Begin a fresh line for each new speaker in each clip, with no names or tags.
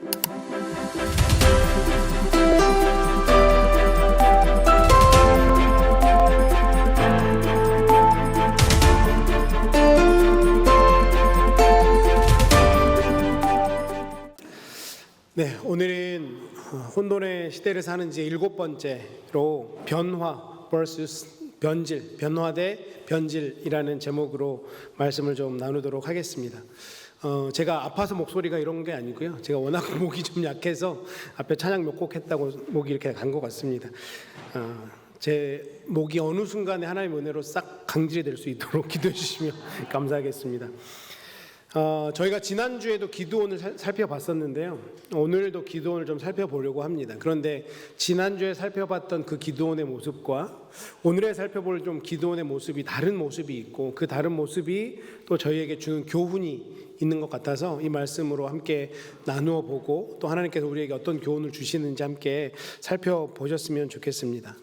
네, 오늘은 혼돈의 시대를 사는 지 7번째로 변화 vs 변질, 변화 대 변질이라는 제목으로 말씀을 좀 나누도록 하겠습니다. 제가 아파서 목소리가 이런 게 아니고요. 제가 워낙 목이 좀 약해서 앞에 찬양 몇 곡 했다고 목이 이렇게 간 것 같습니다. 제 목이 어느 순간에 하나님의 은혜로 싹 강질이 될 수 있도록 기도해 주시면 감사하겠습니다. 저희가 지난주에도 기도원을 살펴봤었는데요. 오늘도 기도원을 좀 살펴보려고 합니다. 그런데 지난주에 살펴봤던 그 기도원의 모습과 오늘에 살펴볼 좀 기도원의 모습이 다른 모습이 있고, 그 다른 모습이 또 저희에게 주는 교훈이 있는 것 같아서 이 말씀으로 함께 나누어 보고, 또 하나님께서 우리에게 어떤 교훈을 주시는지 함께 살펴보셨으면 좋겠습니다.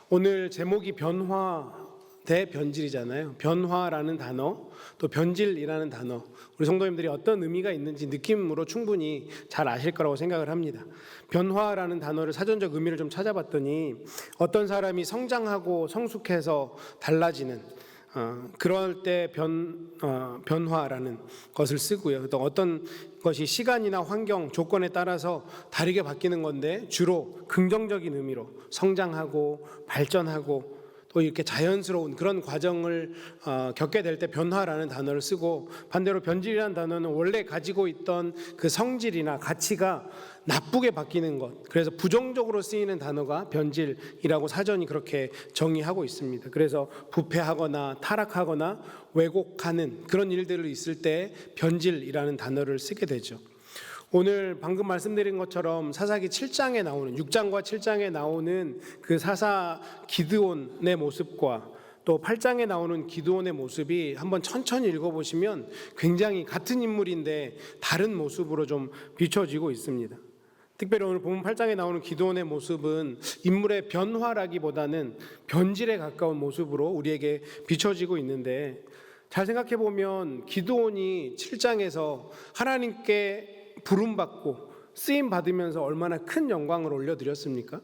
오늘 제목이 변화 대 변질이잖아요. 변화라는 단어, 또 변질이라는 단어, 우리 성도님들이 어떤 의미가 있는지 느낌으로 충분히 잘 아실 거라고 생각을 합니다. 변화라는 단어를 사전적 의미를 좀 찾아봤더니 어떤 사람이 성장하고 성숙해서 달라지는, 그럴 때 변화라는 것을 쓰고요. 또 어떤 것이 시간이나 환경, 조건에 따라서 다르게 바뀌는 건데 주로 긍정적인 의미로 성장하고 발전하고 또 이렇게 자연스러운 그런 과정을 겪게 될 때 변화라는 단어를 쓰고, 반대로 변질이라는 단어는 원래 가지고 있던 그 성질이나 가치가 나쁘게 바뀌는 것, 그래서 부정적으로 쓰이는 단어가 변질이라고 사전이 그렇게 정의하고 있습니다. 그래서 부패하거나 타락하거나 왜곡하는 그런 일들이 있을 때 변질이라는 단어를 쓰게 되죠. 오늘 방금 말씀드린 것처럼 사사기 7장에 나오는, 6장과 7장에 나오는 그 사사 기드온의 모습과 또 8장에 나오는 기드온의 모습이 한번 천천히 읽어보시면 굉장히 같은 인물인데 다른 모습으로 좀 비춰지고 있습니다. 특별히 오늘 본문 8장에 나오는 기드온의 모습은 인물의 변화라기보다는 변질에 가까운 모습으로 우리에게 비춰지고 있는데, 잘 생각해 보면 기드온이 7장에서 하나님께 부름받고 쓰임받으면서 얼마나 큰 영광을 올려드렸습니까?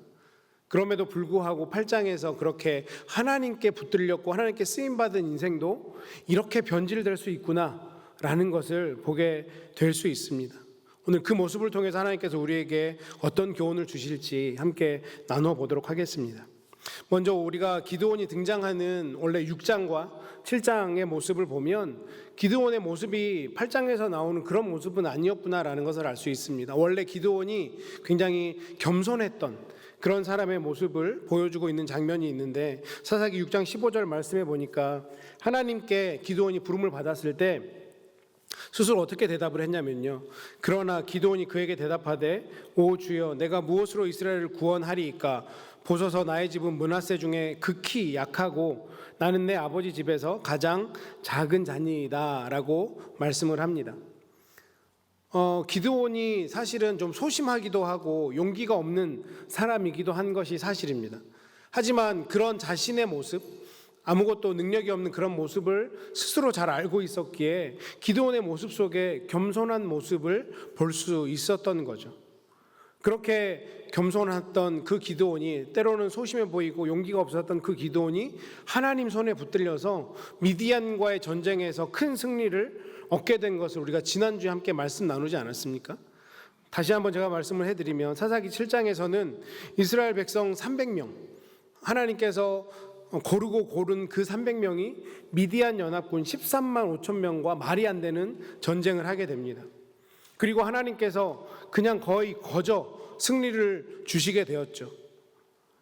그럼에도 불구하고 8장에서 그렇게 하나님께 붙들렸고 하나님께 쓰임받은 인생도 이렇게 변질될 수 있구나라는 것을 보게 될 수 있습니다. 오늘 그 모습을 통해서 하나님께서 우리에게 어떤 교훈을 주실지 함께 나눠 보도록 하겠습니다. 먼저 우리가 기드온이 등장하는 원래 6장과 7장의 모습을 보면 기드온의 모습이 8장에서 나오는 그런 모습은 아니었구나라는 것을 알 수 있습니다. 원래 기드온이 굉장히 겸손했던 그런 사람의 모습을 보여주고 있는 장면이 있는데, 사사기 6장 15절 말씀해 보니까 하나님께 기드온이 부름을 받았을 때 스스로 어떻게 대답을 했냐면요, 그러나 기드온이 그에게 대답하되 오 주여, 내가 무엇으로 이스라엘을 구원하리이까? 보소서, 나의 집은 므낫세 중에 극히 약하고 나는 내 아버지 집에서 가장 작은 자니이다 라고 말씀을 합니다. 기드온이 사실은 좀 소심하기도 하고 용기가 없는 사람이기도 한 것이 사실입니다. 하지만 그런 자신의 모습, 아무것도 능력이 없는 그런 모습을 스스로 잘 알고 있었기에 기드온의 모습 속에 겸손한 모습을 볼 수 있었던 거죠. 그렇게 겸손했던 그 기드온이, 때로는 소심해 보이고 용기가 없었던 그 기드온이 하나님 손에 붙들려서 미디안과의 전쟁에서 큰 승리를 얻게 된 것을 우리가 지난주에 함께 말씀 나누지 않았습니까? 다시 한번 제가 말씀을 해드리면, 사사기 7장에서는 이스라엘 백성 300명, 하나님께서 고르고 고른 그 300명이 미디안 연합군 13만 5천 명과 말이 안 되는 전쟁을 하게 됩니다. 그리고 하나님께서 그냥 거의 거저 승리를 주시게 되었죠.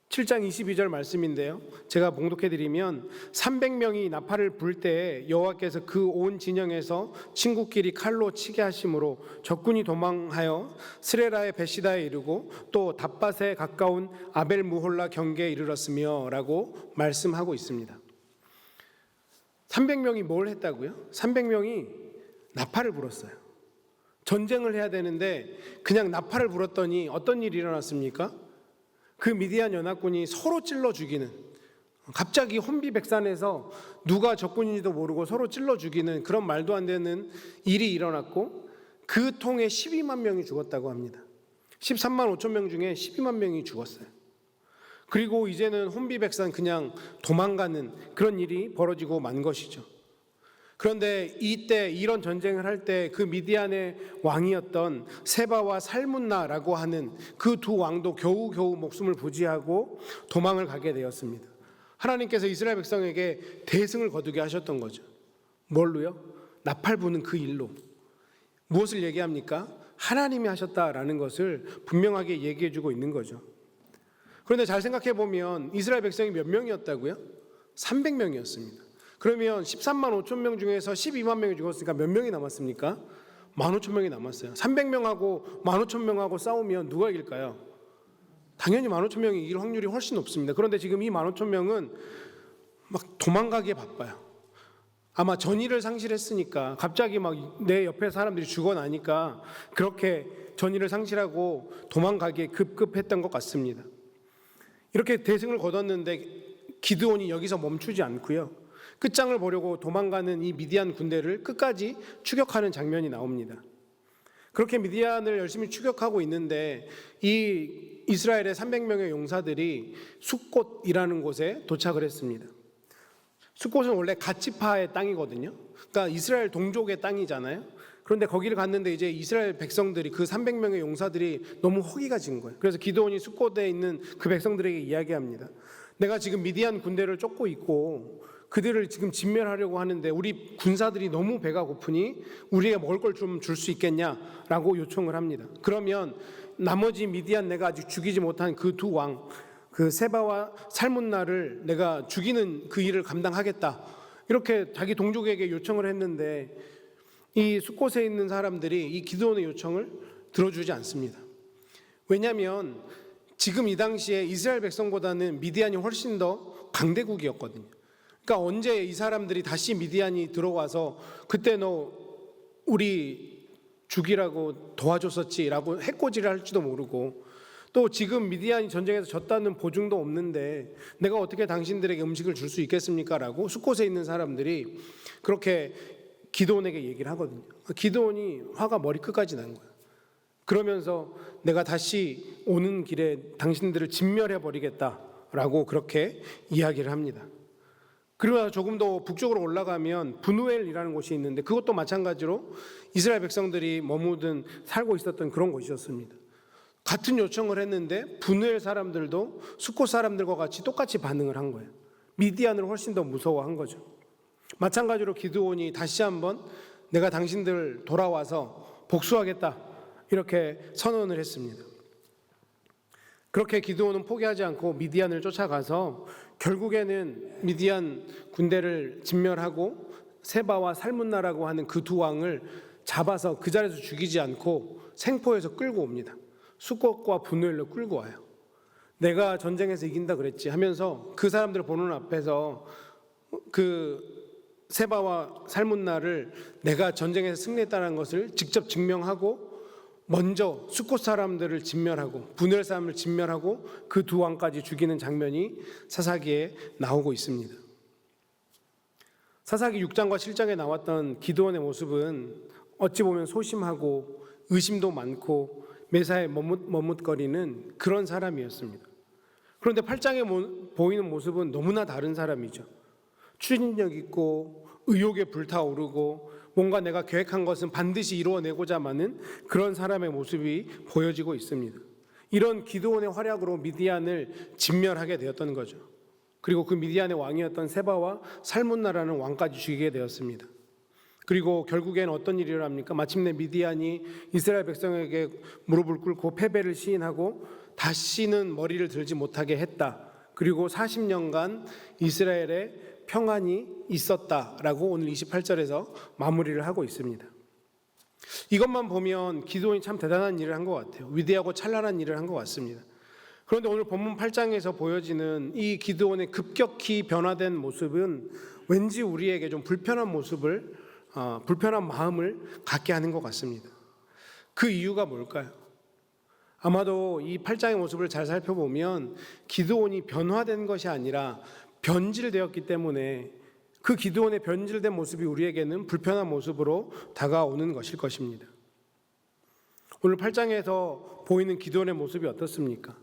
7장 22절 말씀인데요, 제가 봉독해드리면 300명이 나팔을 불 때에 여호와께서 그 온 진영에서 친구끼리 칼로 치게 하심으로 적군이 도망하여 스레라의 베시다에 이르고 또 답밭에 가까운 아벨 무홀라 경계에 이르렀으며 라고 말씀하고 있습니다. 300명이 뭘 했다고요? 300명이 나팔을 불었어요. 전쟁을 해야 되는데 그냥 나팔을 불었더니 어떤 일이 일어났습니까? 그 미디안 연합군이 서로 찔러 죽이는, 갑자기 혼비백산에서 누가 적군인지도 모르고 서로 찔러 죽이는 그런 말도 안 되는 일이 일어났고, 그 통에 12만 명이 죽었다고 합니다. 13만 5천 명 중에 12만 명이 죽었어요. 그리고 이제는 혼비백산 그냥 도망가는 그런 일이 벌어지고 만 것이죠. 그런데 이때 이런 전쟁을 할 때 그 미디안의 왕이었던 세바와 살문나라고 하는 그 두 왕도 겨우겨우 목숨을 부지하고 도망을 가게 되었습니다. 하나님께서 이스라엘 백성에게 대승을 거두게 하셨던 거죠. 뭘로요? 나팔 부는 그 일로. 무엇을 얘기합니까? 하나님이 하셨다라는 것을 분명하게 얘기해주고 있는 거죠. 그런데 잘 생각해 보면 이스라엘 백성이 몇 명이었다고요? 300명이었습니다. 그러면 13만 5천 명 중에서 12만 명이 죽었으니까 몇 명이 남았습니까? 15,000명이 남았어요. 300명하고 15,000명하고 싸우면 누가 이길까요? 당연히 15,000명이 이길 확률이 훨씬 높습니다. 그런데 지금 이 15,000명은 막 도망가기에 바빠요. 아마 전의를 상실했으니까 갑자기 막 내 옆에 사람들이 죽어나니까 그렇게 전의를 상실하고 도망가기에 급급했던 것 같습니다. 이렇게 대승을 거뒀는데 기드온이 여기서 멈추지 않고요. 끝장을 보려고 도망가는 이 미디안 군대를 끝까지 추격하는 장면이 나옵니다. 그렇게 미디안을 열심히 추격하고 있는데 이 이스라엘의 300명의 용사들이 숫곳이라는 곳에 도착을 했습니다. 숫곳은 원래 갓지파의 땅이거든요. 그러니까 이스라엘 동족의 땅이잖아요. 그런데 거기를 갔는데 이제 이스라엘 백성들이 그 300명의 용사들이 너무 허기가 진 거예요. 그래서 기드온이 숫곳에 있는 그 백성들에게 이야기합니다. 내가 지금 미디안 군대를 쫓고 있고 그들을 지금 진멸하려고 하는데 우리 군사들이 너무 배가 고프니 우리에게 먹을 걸 좀 줄 수 있겠냐라고 요청을 합니다. 그러면 나머지 미디안 내가 아직 죽이지 못한 그 두 왕, 그 세바와 살문나를 내가 죽이는 그 일을 감당하겠다. 이렇게 자기 동족에게 요청을 했는데 이 숫곳에 있는 사람들이 이 기드온의 요청을 들어주지 않습니다. 왜냐하면 지금 이 당시에 이스라엘 백성보다는 미디안이 훨씬 더 강대국이었거든요. 그러니까 언제 이 사람들이 다시 미디안이 들어와서 그때 너 우리 죽이라고 도와줬었지라고 해코지를 할지도 모르고 또 지금 미디안이 전쟁에서 졌다는 보증도 없는데 내가 어떻게 당신들에게 음식을 줄 수 있겠습니까? 라고 숫곳에 있는 사람들이 그렇게 기드온에게 얘기를 하거든요. 기드온이 화가 머리끝까지 난 거예요. 그러면서 내가 다시 오는 길에 당신들을 진멸해버리겠다라고 그렇게 이야기를 합니다. 그리고 조금 더 북쪽으로 올라가면 분우엘이라는 곳이 있는데 그것도 마찬가지로 이스라엘 백성들이 머무든 살고 있었던 그런 곳이었습니다. 같은 요청을 했는데 분우엘 사람들도 숫곳 사람들과 같이 똑같이 반응을 한 거예요. 미디안을 훨씬 더 무서워한 거죠. 마찬가지로 기드온이 다시 한번 내가 당신들 돌아와서 복수하겠다 이렇게 선언을 했습니다. 그렇게 기드온은 포기하지 않고 미디안을 쫓아가서 결국에는 미디안 군대를 진멸하고 세바와 살문나라고 하는 그 두 왕을 잡아서 그 자리에서 죽이지 않고 생포해서 끌고 옵니다. 숫곳과 분우엘로 끌고 와요. 내가 전쟁에서 이긴다 그랬지 하면서 그 사람들 보는 앞에서 그 세바와 살문나를 내가 전쟁에서 승리했다는 것을 직접 증명하고 먼저 숫곳 사람들을 진멸하고 분우엘 사람을 진멸하고 그 두 왕까지 죽이는 장면이 사사기에 나오고 있습니다. 사사기 6장과 7장에 나왔던 기드온의 모습은 어찌 보면 소심하고 의심도 많고 매사에 머뭇거리는 그런 사람이었습니다. 그런데 8장에 보이는 모습은 너무나 다른 사람이죠. 추진력 있고 의욕에 불타오르고 뭔가 내가 계획한 것은 반드시 이루어내고자 하는 그런 사람의 모습이 보여지고 있습니다. 이런 기드온의 활약으로 미디안을 진멸하게 되었던 거죠. 그리고 그 미디안의 왕이었던 세바와 살문나라는 왕까지 죽이게 되었습니다. 그리고 결국엔 어떤 일이 일어납니까? 마침내 미디안이 이스라엘 백성에게 무릎을 꿇고 패배를 시인하고 다시는 머리를 들지 못하게 했다. 그리고 40년간 이스라엘에 평안이 있었다라고 오늘 28절에서 마무리를 하고 있습니다. 이것만 보면 기드온이 참 대단한 일을 한 것 같아요. 위대하고 찬란한 일을 한 것 같습니다. 그런데 오늘 본문 8장에서 보여지는 이 기드온의 급격히 변화된 모습은 왠지 우리에게 좀 불편한 마음을 갖게 하는 것 같습니다. 그 이유가 뭘까요? 아마도 이 8장의 모습을 잘 살펴보면 기드온이 변화된 것이 아니라 변질되었기 때문에 그 기드온의 변질된 모습이 우리에게는 불편한 모습으로 다가오는 것일 것입니다. 오늘 8장에서 보이는 기도원의 모습이 어떻습니까?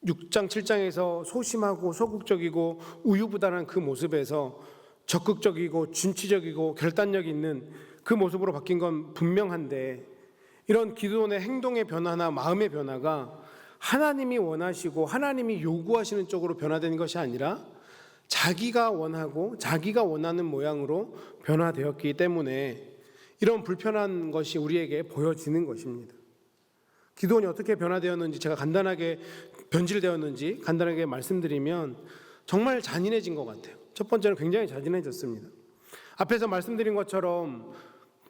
6장, 7장에서 소심하고 소극적이고 우유부단한 그 모습에서 적극적이고 진취적이고 결단력 있는 그 모습으로 바뀐 건 분명한데, 이런 기도원의 행동의 변화나 마음의 변화가 하나님이 원하시고 하나님이 요구하시는 쪽으로 변화된 것이 아니라 자기가 원하고 자기가 원하는 모양으로 변화되었기 때문에 이런 불편한 것이 우리에게 보여지는 것입니다. 기도원이 어떻게 변화되었는지, 제가 간단하게 변질되었는지 간단하게 말씀드리면 정말 잔인해진 것 같아요. 첫 번째는 굉장히 잔인해졌습니다. 앞에서 말씀드린 것처럼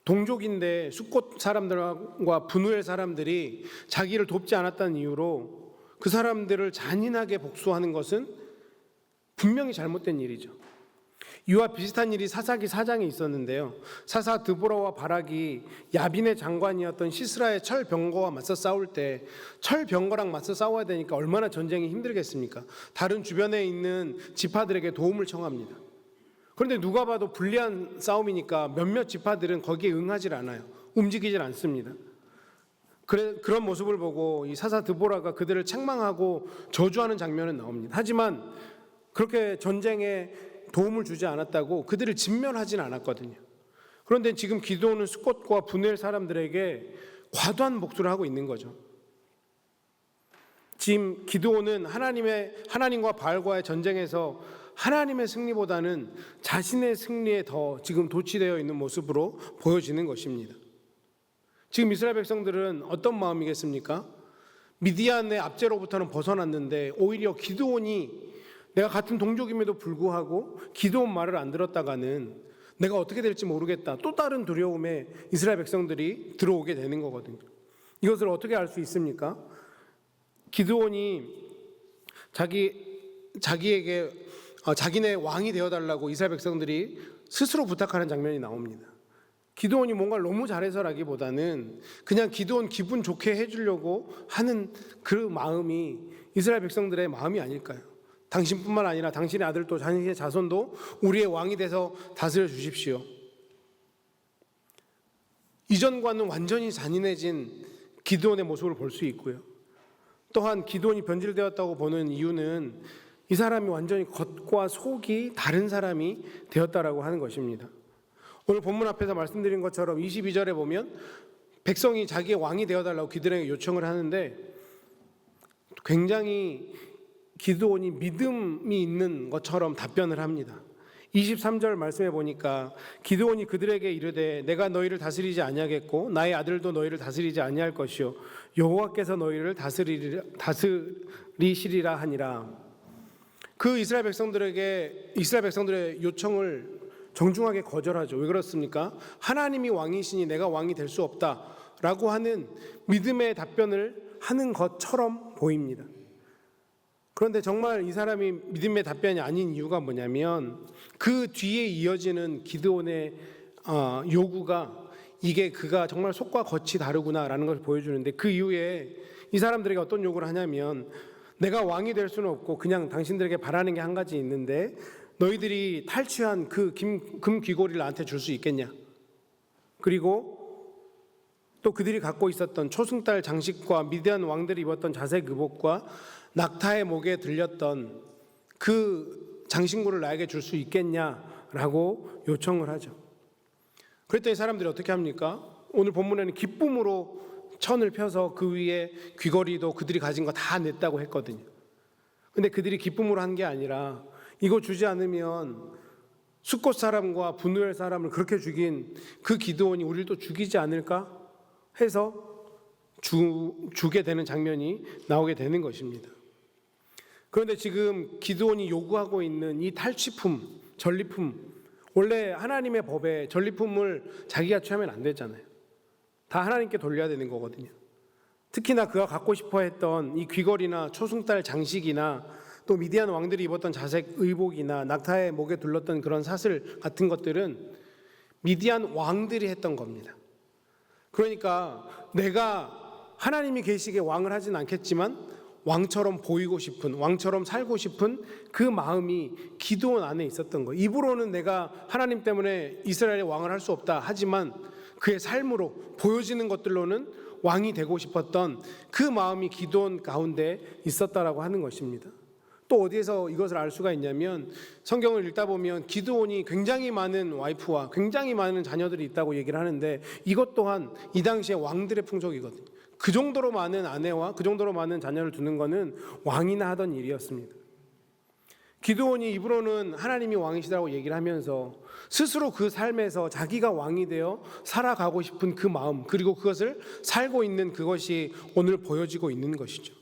동족인데 숫곳 사람들과 분우엘 사람들이 자기를 돕지 않았다는 이유로 그 사람들을 잔인하게 복수하는 것은 분명히 잘못된 일이죠. 이와 비슷한 일이 사사기 4장에 있었는데요. 사사 드보라와 바락이 야빈의 장관이었던 시스라의 철병거와 맞서 싸울 때, 철병거랑 맞서 싸워야 되니까 얼마나 전쟁이 힘들겠습니까? 다른 주변에 있는 지파들에게 도움을 청합니다. 그런데 누가 봐도 불리한 싸움이니까 몇몇 지파들은 거기에 응하질 않아요. 움직이질 않습니다. 그런 모습을 보고 이 사사 드보라가 그들을 책망하고 저주하는 장면은 나옵니다. 하지만 그렇게 전쟁에 도움을 주지 않았다고 그들을 진멸하지는 않았거든요. 그런데 지금 기드온은 숫곳과 분우엘 사람들에게 과도한 복수를 하고 있는 거죠. 지금 기드온은 하나님과 바알과의 전쟁에서 하나님의 승리보다는 자신의 승리에 더 지금 도취되어 있는 모습으로 보여지는 것입니다. 지금 이스라엘 백성들은 어떤 마음이겠습니까? 미디안의 압제로부터는 벗어났는데 오히려 기드온이, 내가 같은 동족임에도 불구하고 기드온 말을 안 들었다가는 내가 어떻게 될지 모르겠다, 또 다른 두려움에 이스라엘 백성들이 들어오게 되는 거거든요. 이것을 어떻게 알 수 있습니까? 기드온이 자기에게 자기네 왕이 되어달라고 이스라엘 백성들이 스스로 부탁하는 장면이 나옵니다. 기드온이 뭔가를 너무 잘해서라기보다는 그냥 기드온 기분 좋게 해주려고 하는 그 마음이 이스라엘 백성들의 마음이 아닐까요? 당신뿐만 아니라 당신의 아들도 당신의 자손도 우리의 왕이 돼서 다스려 주십시오. 이전과는 완전히 잔인해진 기드온의 모습을 볼 수 있고요. 또한 기드온이 변질되었다고 보는 이유는 이 사람이 완전히 겉과 속이 다른 사람이 되었다라고 하는 것입니다. 오늘 본문 앞에서 말씀드린 것처럼 22절에 보면 백성이 자기의 왕이 되어달라고 기드온에게 요청을 하는데 굉장히 기드온이 믿음이 있는 것처럼 답변을 합니다. 23절 말씀해 보니까 기드온이 그들에게 이르되 내가 너희를 다스리지 아니하겠고 나의 아들도 너희를 다스리지 아니할 것이요 여호와께서 너희를 다스리시리라 하니라. 그 이스라엘 백성들의 요청을 정중하게 거절하죠. 왜 그렇습니까? 하나님이 왕이시니 내가 왕이 될 수 없다라고 하는 믿음의 답변을 하는 것처럼 보입니다. 그런데 정말 이 사람이 믿음의 답변이 아닌 이유가 뭐냐면 그 뒤에 이어지는 기드온의 요구가 이게 그가 정말 속과 겉이 다르구나라는 것을 보여주는데, 그 이후에 이 사람들에게 어떤 요구를 하냐면 내가 왕이 될 수는 없고 그냥 당신들에게 바라는 게 한 가지 있는데 너희들이 탈취한 그 금 귀고리를 나한테 줄 수 있겠냐? 그리고 또 그들이 갖고 있었던 초승달 장식과 미디안 왕들이 입었던 자색 의복과 낙타의 목에 들렸던 그 장신구를 나에게 줄 수 있겠냐라고 요청을 하죠. 그랬더니 사람들이 어떻게 합니까? 오늘 본문에는 기쁨으로 천을 펴서 그 위에 귀걸이도 그들이 가진 거 다 냈다고 했거든요. 근데 그들이 기쁨으로 한 게 아니라 이거 주지 않으면 숫곳 사람과 분우엘 사람을 그렇게 죽인 그 기드온이 우리를 또 죽이지 않을까 해서 주게 되는 장면이 나오게 되는 것입니다. 그런데 지금 기드온이 요구하고 있는 이 탈취품, 전리품, 원래 하나님의 법에 전리품을 자기가 취하면 안 되잖아요. 다 하나님께 돌려야 되는 거거든요. 특히나 그가 갖고 싶어 했던 이 귀걸이나 초승달 장식이나 또 미디안 왕들이 입었던 자색 의복이나 낙타의 목에 둘렀던 그런 사슬 같은 것들은 미디안 왕들이 했던 겁니다. 그러니까 내가 하나님이 계시기에 왕을 하진 않겠지만 왕처럼 보이고 싶은, 왕처럼 살고 싶은 그 마음이 기드온 안에 있었던 거예요. 입으로는 내가 하나님 때문에 이스라엘의 왕을 할 수 없다 하지만 그의 삶으로 보여지는 것들로는 왕이 되고 싶었던 그 마음이 기드온 가운데 있었다라고 하는 것입니다. 또 어디에서 이것을 알 수가 있냐면 성경을 읽다 보면 기드온이 굉장히 많은 와이프와 굉장히 많은 자녀들이 있다고 얘기를 하는데 이것 또한 이 당시의 왕들의 풍속이거든요. 그 정도로 많은 아내와 그 정도로 많은 자녀를 두는 것은 왕이나 하던 일이었습니다. 기드온이 입으로는 하나님이 왕이시다고 얘기를 하면서 스스로 그 삶에서 자기가 왕이 되어 살아가고 싶은 그 마음, 그리고 그것을 살고 있는 그것이 오늘 보여지고 있는 것이죠.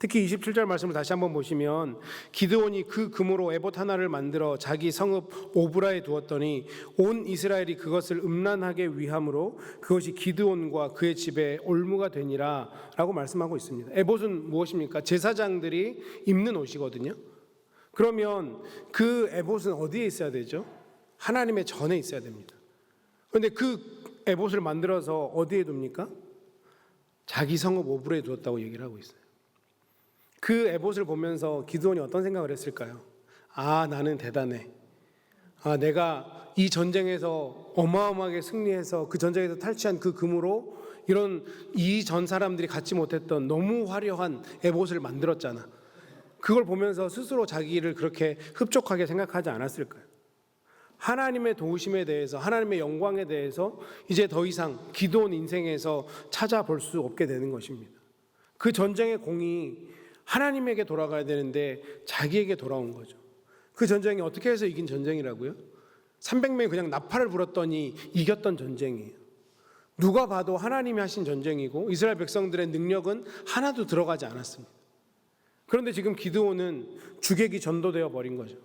특히 27절 말씀을 다시 한번 보시면 기드온이 그 금으로 에봇 하나를 만들어 자기 성읍 오브라에 두었더니 온 이스라엘이 그것을 음란하게 위함으로 그것이 기드온과 그의 집에 올무가 되니라 라고 말씀하고 있습니다. 에봇은 무엇입니까? 제사장들이 입는 옷이거든요. 그러면 그 에봇은 어디에 있어야 되죠? 하나님의 전에 있어야 됩니다. 그런데 그 에봇을 만들어서 어디에 둡니까? 자기 성읍 오브라에 두었다고 얘기를 하고 있어요. 그 에봇을 보면서 기드온이 어떤 생각을 했을까요? 아, 나는 대단해. 아, 내가 이 전쟁에서 어마어마하게 승리해서 그 전쟁에서 탈취한 그 금으로 이런 이전 사람들이 갖지 못했던 너무 화려한 에봇을 만들었잖아. 그걸 보면서 스스로 자기를 그렇게 흡족하게 생각하지 않았을까요? 하나님의 도우심에 대해서, 하나님의 영광에 대해서 이제 더 이상 기드온 인생에서 찾아볼 수 없게 되는 것입니다. 그 전쟁의 공이 하나님에게 돌아가야 되는데 자기에게 돌아온 거죠. 그 전쟁이 어떻게 해서 이긴 전쟁이라고요? 300명이 그냥 나팔을 불었더니 이겼던 전쟁이에요. 누가 봐도 하나님이 하신 전쟁이고 이스라엘 백성들의 능력은 하나도 들어가지 않았습니다. 그런데 지금 기드온은 주객이 전도되어 버린 거죠.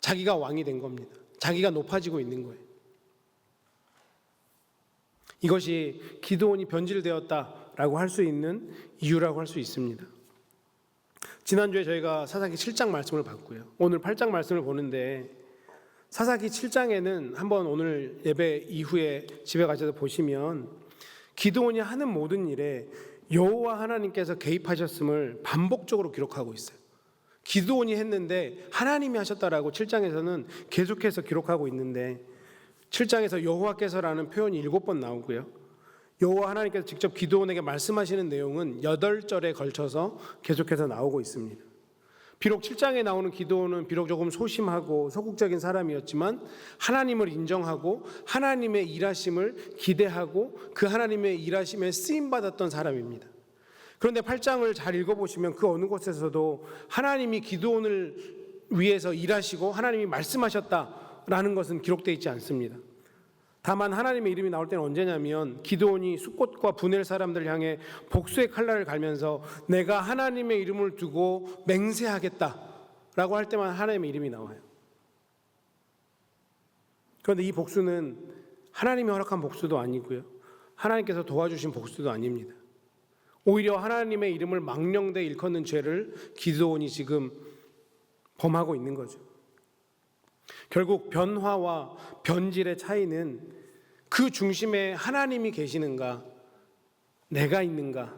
자기가 왕이 된 겁니다. 자기가 높아지고 있는 거예요. 이것이 기드온이 변질되었다라고 할 수 있는 이유라고 할 수 있습니다. 지난주에 저희가 사사기 7장 말씀을 봤고요. 오늘 8장 말씀을 보는데 사사기 7장에는 한번 오늘 예배 이후에 집에 가셔서 보시면 기드온이 하는 모든 일에 여호와 하나님께서 개입하셨음을 반복적으로 기록하고 있어요. 기드온이 했는데 하나님이 하셨다라고 7장에서는 계속해서 기록하고 있는데 7장에서 여호와께서라는 표현이 7번 나오고요. 여호와 하나님께서 직접 기드온에게 말씀하시는 내용은 8절에 걸쳐서 계속해서 나오고 있습니다. 비록 7장에 나오는 기드온은 비록 조금 소심하고 소극적인 사람이었지만 하나님을 인정하고 하나님의 일하심을 기대하고 그 하나님의 일하심에 쓰임받았던 사람입니다. 그런데 8장을 잘 읽어보시면 그 어느 곳에서도 하나님이 기드온을 위해서 일하시고 하나님이 말씀하셨다라는 것은 기록되어 있지 않습니다. 다만 하나님의 이름이 나올 때는 언제냐면 기드온이 숫곳과 분엘 사람들을 향해 복수의 칼날을 갈면서 내가 하나님의 이름을 두고 맹세하겠다라고 할 때만 하나님의 이름이 나와요. 그런데 이 복수는 하나님이 허락한 복수도 아니고요. 하나님께서 도와주신 복수도 아닙니다. 오히려 하나님의 이름을 망령되이 일컫는 죄를 기드온이 지금 범하고 있는 거죠. 결국 변화와 변질의 차이는 그 중심에 하나님이 계시는가, 내가 있는가,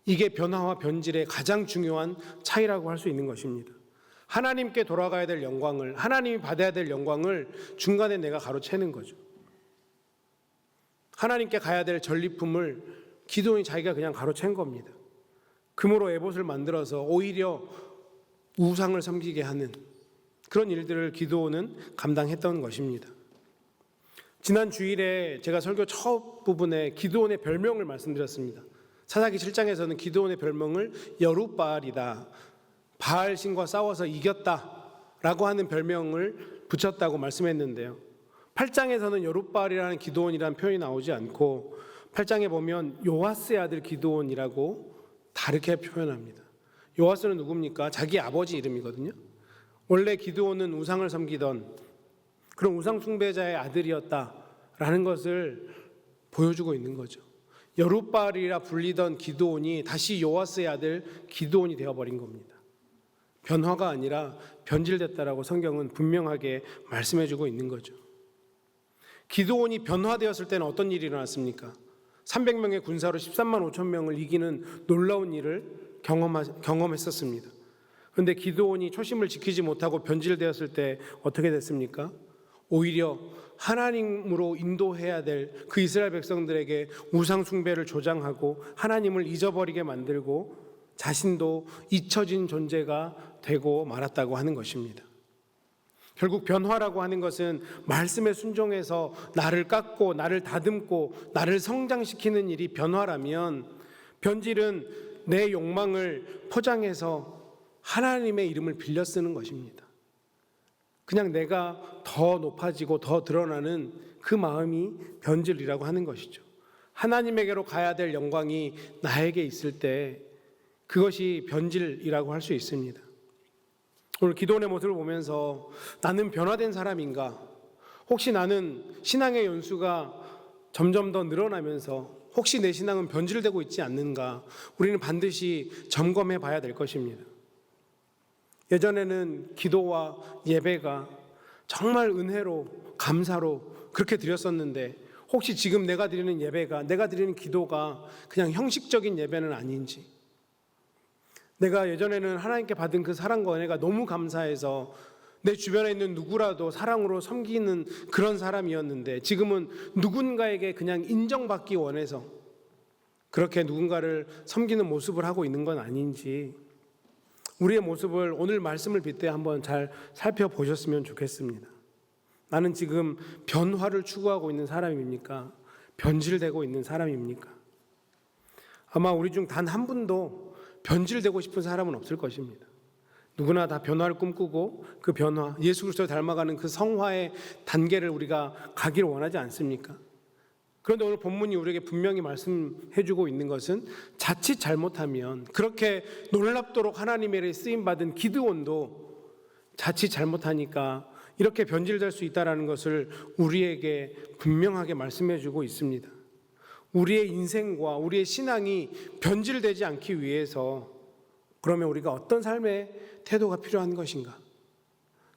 이게 변화와 변질의 가장 중요한 차이라고 할 수 있는 것입니다. 하나님께 돌아가야 될 영광을, 하나님이 받아야 될 영광을 중간에 내가 가로채는 거죠. 하나님께 가야 될 전리품을 기드온이 자기가 그냥 가로챈 겁니다. 금으로 에봇을 만들어서 오히려 우상을 섬기게 하는 그런 일들을 기드온은 감당했던 것입니다. 지난 주일에 제가 설교 첫 부분에 기드온의 별명을 말씀드렸습니다. 사사기 7장에서는 기드온의 별명을 여룻바알이다, 바알 신과 싸워서 이겼다라고 하는 별명을 붙였다고 말씀했는데요. 8장에서는 여룻바알이라는 기드온이라는 표현이 나오지 않고 8장에 보면 요아스의 아들 기드온이라고 다르게 표현합니다. 요아스는 누굽니까? 자기 아버지 이름이거든요. 원래 기드온은 우상을 섬기던 그런 우상 숭배자의 아들이었다라는 것을 보여주고 있는 거죠. 여룻바알이라 불리던 기드온이 다시 요아스의 아들 기드온이 되어버린 겁니다. 변화가 아니라 변질됐다라고 성경은 분명하게 말씀해주고 있는 거죠. 기드온이 변화되었을 때는 어떤 일이 일어났습니까? 300명의 군사로 13만 5천 명을 이기는 놀라운 일을 경험했었습니다. 그런데 기드온이 초심을 지키지 못하고 변질되었을 때 어떻게 됐습니까? 오히려 하나님으로 인도해야 될 그 이스라엘 백성들에게 우상 숭배를 조장하고 하나님을 잊어버리게 만들고 자신도 잊혀진 존재가 되고 말았다고 하는 것입니다. 결국 변화라고 하는 것은 말씀에 순종해서 나를 깎고 나를 다듬고 나를 성장시키는 일이 변화라면, 변질은 내 욕망을 포장해서 하나님의 이름을 빌려 쓰는 것입니다. 그냥 내가 더 높아지고 더 드러나는 그 마음이 변질이라고 하는 것이죠. 하나님에게로 가야 될 영광이 나에게 있을 때 그것이 변질이라고 할 수 있습니다. 오늘 기도원의 모습을 보면서 나는 변화된 사람인가? 혹시 나는 신앙의 연수가 점점 더 늘어나면서 혹시 내 신앙은 변질되고 있지 않는가? 우리는 반드시 점검해 봐야 될 것입니다. 예전에는 기도와 예배가 정말 은혜로 감사로 그렇게 드렸었는데, 혹시 지금 내가 드리는 예배가, 내가 드리는 기도가 그냥 형식적인 예배는 아닌지, 내가 예전에는 하나님께 받은 그 사랑과 은혜가 너무 감사해서 내 주변에 있는 누구라도 사랑으로 섬기는 그런 사람이었는데, 지금은 누군가에게 그냥 인정받기 원해서 그렇게 누군가를 섬기는 모습을 하고 있는 건 아닌지, 우리의 모습을 오늘 말씀을 빗대 한번 잘 살펴보셨으면 좋겠습니다. 나는 지금 변화를 추구하고 있는 사람입니까? 변질되고 있는 사람입니까? 아마 우리 중 단 한 분도 변질되고 싶은 사람은 없을 것입니다. 누구나 다 변화를 꿈꾸고 그 변화, 예수 그리스도를 닮아가는 그 성화의 단계를 우리가 가기를 원하지 않습니까? 그런데 오늘 본문이 우리에게 분명히 말씀해주고 있는 것은, 자칫 잘못하면, 그렇게 놀랍도록 하나님의 쓰임받은 기드온도 자칫 잘못하니까 이렇게 변질될 수 있다는 것을 우리에게 분명하게 말씀해주고 있습니다. 우리의 인생과 우리의 신앙이 변질되지 않기 위해서 그러면 우리가 어떤 삶의 태도가 필요한 것인가?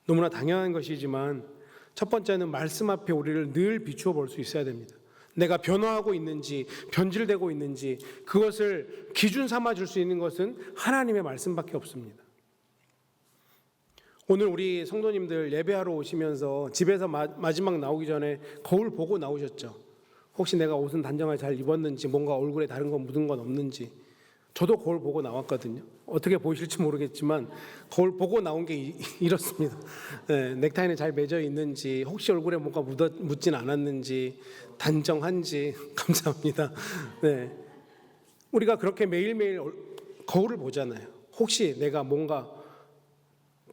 너무나 당연한 것이지만 첫 번째는 말씀 앞에 우리를 늘 비추어 볼 수 있어야 됩니다. 내가 변화하고 있는지 변질되고 있는지 그것을 기준 삼아 줄 수 있는 것은 하나님의 말씀밖에 없습니다. 오늘 우리 성도님들 예배하러 오시면서 집에서 마지막 나오기 전에 거울 보고 나오셨죠? 혹시 내가 옷은 단정하게 잘 입었는지, 뭔가 얼굴에 다른 거 묻은 건 없는지. 저도 거울 보고 나왔거든요. 어떻게 보이실지 모르겠지만 거울 보고 나온 게 이렇습니다. 네, 넥타이는 잘 맺어 있는지, 혹시 얼굴에 뭔가 묻진 않았는지, 단정한지. 감사합니다. 네, 우리가 그렇게 매일매일 거울을 보잖아요. 혹시 내가 뭔가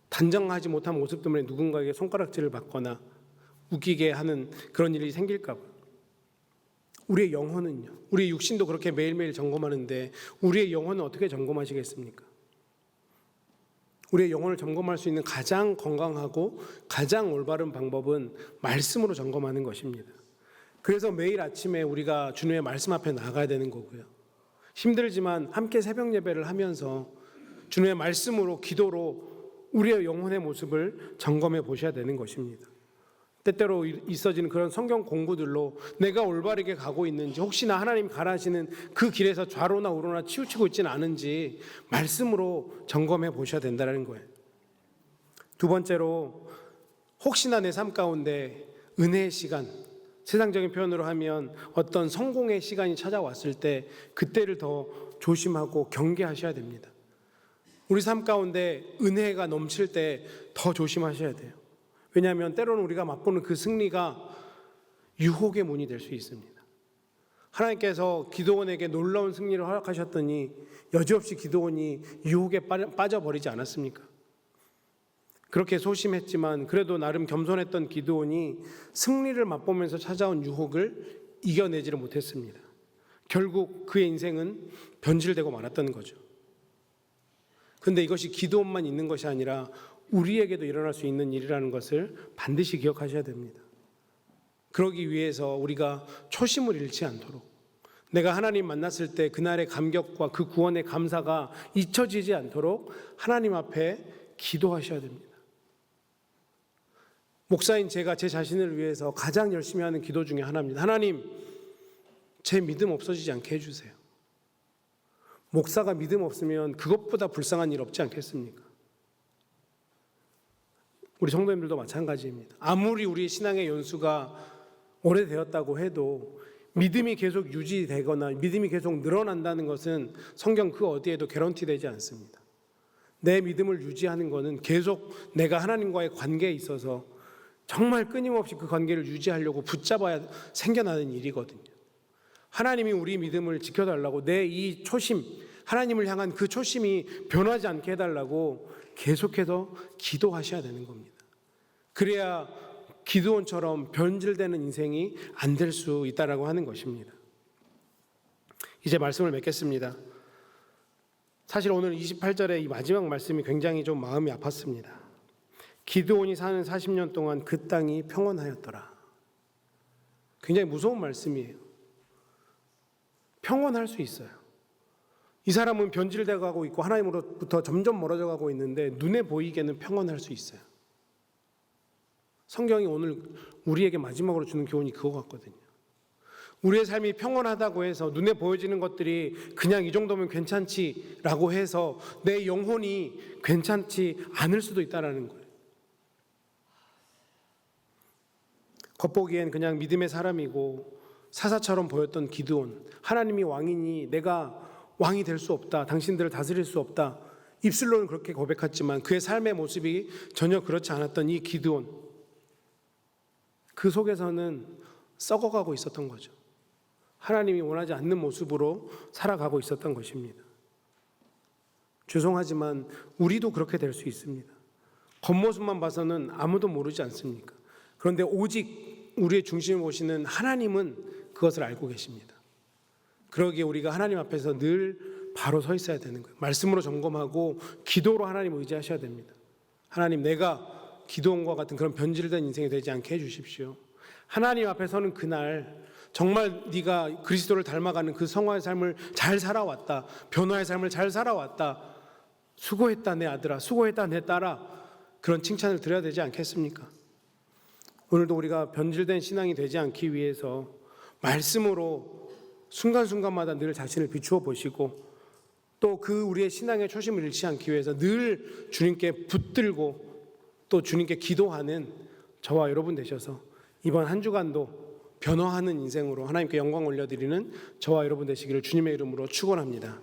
단정하지 못한 모습 때문에 누군가에게 손가락질을 받거나 웃기게 하는 그런 일이 생길까 봐. 우리의 영혼은요, 우리의 육신도 그렇게 매일매일 점검하는데 우리의 영혼은 어떻게 점검하시겠습니까? 우리의 영혼을 점검할 수 있는 가장 건강하고 가장 올바른 방법은 말씀으로 점검하는 것입니다. 그래서 매일 아침에 우리가 주님의 말씀 앞에 나가야 되는 거고요. 힘들지만 함께 새벽 예배를 하면서 주님의 말씀으로, 기도로 우리의 영혼의 모습을 점검해 보셔야 되는 것입니다. 때때로 있어지는 그런 성경 공부들로 내가 올바르게 가고 있는지, 혹시나 하나님 가라하시는 그 길에서 좌로나 우로나 치우치고 있지는 않은지 말씀으로 점검해 보셔야 된다는 거예요. 두 번째로, 혹시나 내 삶 가운데 은혜의 시간, 세상적인 표현으로 하면 어떤 성공의 시간이 찾아왔을 때 그때를 더 조심하고 경계하셔야 됩니다. 우리 삶 가운데 은혜가 넘칠 때 더 조심하셔야 돼요. 왜냐하면 때로는 우리가 맛보는 그 승리가 유혹의 문이 될 수 있습니다. 하나님께서 기드온에게 놀라운 승리를 허락하셨더니 여지없이 기드온이 유혹에 빠져버리지 않았습니까? 그렇게 소심했지만 그래도 나름 겸손했던 기드온이 승리를 맛보면서 찾아온 유혹을 이겨내지를 못했습니다. 결국 그의 인생은 변질되고 말았던 거죠. 그런데 이것이 기드온만 있는 것이 아니라 우리에게도 일어날 수 있는 일이라는 것을 반드시 기억하셔야 됩니다. 그러기 위해서 우리가 초심을 잃지 않도록, 내가 하나님 만났을 때 그날의 감격과 그 구원의 감사가 잊혀지지 않도록 하나님 앞에 기도하셔야 됩니다. 목사인 제가 제 자신을 위해서 가장 열심히 하는 기도 중에 하나입니다. 하나님, 제 믿음 없어지지 않게 해주세요. 목사가 믿음 없으면 그것보다 불쌍한 일 없지 않겠습니까? 우리 성도님들도 마찬가지입니다. 아무리 우리 신앙의 연수가 오래되었다고 해도 믿음이 계속 유지되거나 믿음이 계속 늘어난다는 것은 성경 그 어디에도 개런티되지 않습니다. 내 믿음을 유지하는 것은 계속 내가 하나님과의 관계에 있어서 정말 끊임없이 그 관계를 유지하려고 붙잡아야 생겨나는 일이거든요. 하나님이 우리 믿음을 지켜달라고 내 이 초심, 하나님을 향한 그 초심이 변하지 않게 해달라고 계속해서 기도하셔야 되는 겁니다. 그래야 기드온처럼 변질되는 인생이 안 될 수 있다라고 하는 것입니다. 이제 말씀을 맺겠습니다. 사실 오늘 28절의 이 마지막 말씀이 굉장히 좀 마음이 아팠습니다. 기드온이 사는 40년 동안 그 땅이 평온하였더라. 굉장히 무서운 말씀이에요. 평온할 수 있어요. 이 사람은 변질되어 가고 있고 하나님으로부터 점점 멀어져 가고 있는데 눈에 보이게는 평온할 수 있어요. 성경이 오늘 우리에게 마지막으로 주는 교훈이 그거 같거든요. 우리의 삶이 평온하다고 해서 눈에 보여지는 것들이 그냥 이 정도면 괜찮지라고 해서 내 영혼이 괜찮지 않을 수도 있다는 거예요. 겉보기엔 그냥 믿음의 사람이고 사사처럼 보였던 기드온, 하나님이 왕이니 내가 왕이 될 수 없다, 당신들을 다스릴 수 없다, 입술로는 그렇게 고백했지만 그의 삶의 모습이 전혀 그렇지 않았던 이 기드온, 그 속에서는 썩어가고 있었던 거죠. 하나님이 원하지 않는 모습으로 살아가고 있었던 것입니다. 죄송하지만 우리도 그렇게 될 수 있습니다. 겉모습만 봐서는 아무도 모르지 않습니까? 그런데 오직 우리의 중심을 보시는 하나님은 그것을 알고 계십니다. 그러기에 우리가 하나님 앞에서 늘 바로 서 있어야 되는 거예요. 말씀으로 점검하고 기도로 하나님을 의지하셔야 됩니다. 하나님, 내가 기드온과 같은 그런 변질된 인생이 되지 않게 해주십시오. 하나님 앞에 서는 그날 정말 네가 그리스도를 닮아가는 그 성화의 삶을 잘 살아왔다, 변화의 삶을 잘 살아왔다, 수고했다 내 아들아, 수고했다 내 딸아, 그런 칭찬을 드려야 되지 않겠습니까? 오늘도 우리가 변질된 신앙이 되지 않기 위해서 말씀으로 순간순간마다 늘 자신을 비추어 보시고 또 그 우리의 신앙의 초심을 잃지 않기 위해서 늘 주님께 붙들고 또 주님께 기도하는 저와 여러분 되셔서 이번 한 주간도 변화하는 인생으로 하나님께 영광 올려드리는 저와 여러분 되시기를 주님의 이름으로 축원합니다.